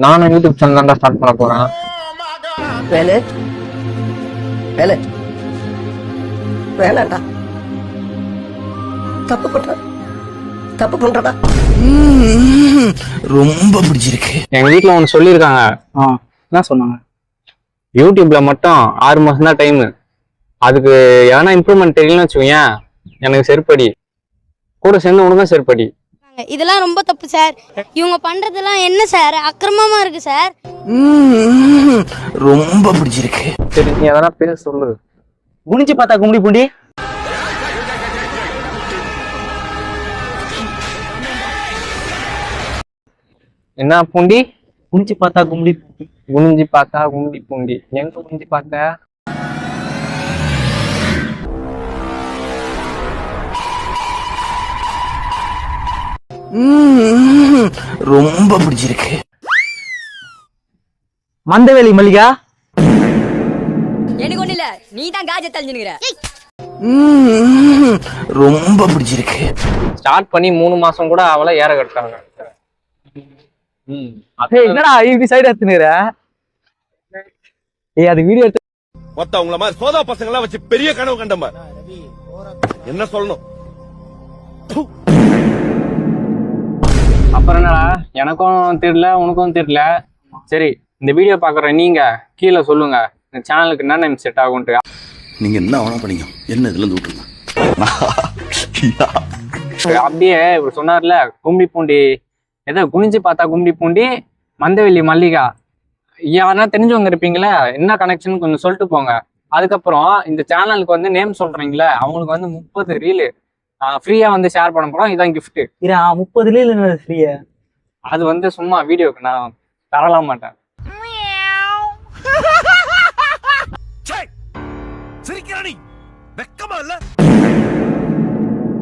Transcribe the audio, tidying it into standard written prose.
நானும் YouTube channel தான் start பண்ண போறேன். வேலை வேலை வேலைடா. தப்பு பண்றடா. ரொம்ப பிடிச்சிருக்கு. எங்க வீட்டுல ஒண்ணு சொல்லியிருக்காங்க. என்ன சொன்னாங்க? யூடியூப்ல மட்டும் 6 மாசம் தான் டைம். அதுக்கு எதனா இம்ப்ரூவ்மெண்ட் தெரியலன்னு வச்சுக்கோங்க, எனக்கு செருப்படி. கூட சேர்ந்து உனக்கும் செருப்படி. இதெல்லாம் ரொம்ப தப்பு சார். இவங்க பண்றதெல்லாம் என்ன சார் அக்கிரமமா இருக்கு சார். ரொம்ப பிடிச்சிருக்கு. சரி, நீ எதனா பேச சொல்லு. குனிஞ்சு பார்த்தா கும்படி பூண்டி. என்ன பூண்டி? குனிஞ்சு பார்த்தா கும்படி. குனிஞ்சு பார்த்தா கும்படி பூண்டி. எங்க குனிஞ்சு பார்த்த? ரொம்ப பிடிச்சிருக்கு. மந்தவேலி மல்லிகா. எனக்கு ஒண்ணு இல்ல, நீ தான் காஜ தள்ளினுங்கிற. ரொம்ப பிடிச்சிருக்கு. ஸ்டார்ட் பண்ணி 3 மாசம் கூட அவளை ஏற கட்டாங்க. என்னடா இப்படி சைடு எடுத்துனுற? அது வீடியோ எடுத்து மொத்தவங்கள மாதிரி சோதா பசங்க எல்லாம் வச்சு பெரிய கனவு கண்டமா என்ன சொல்லணும். அப்புறம் என்னடா, எனக்கும் தெரியல உனக்கும் தெரியல. சரி, இந்த வீடியோ பாக்குற நீங்க கீழே சொல்லுங்க இந்த சேனலுக்கு என்ன நேம் செட் ஆகும்ட்டு. நீங்க என்ன வேணா பண்ணீங்க, என்ன இதுல இருந்து விட்டுருங்க. அப்படியே இவர் சொன்னார்ல, கும்படி பூண்டி ஏதோ குனிஞ்சு பார்த்தா கும்படி பூண்டி, மந்தவெளி மல்லிகா. யாருன்னா தெரிஞ்சவங்க இருப்பீங்களா, என்ன கனெக்ஷன் கொஞ்சம் சொல்லிட்டு போங்க. அதுக்கப்புறம் இந்த சேனலுக்கு வந்து நேம் சொல்றீங்களே, அவங்களுக்கு வந்து 30 ரீலு ஃப்ரீயா வந்து ஷேர் பண்ண போறோம். இதான் கிஃப்ட். 30 ஃப்ரீயா? அது வந்து சும்மா வீடியோக்கு நான் தரலாம் மாட்டேன். சிரிக்கிறா நீ, வெக்கமா இல்ல?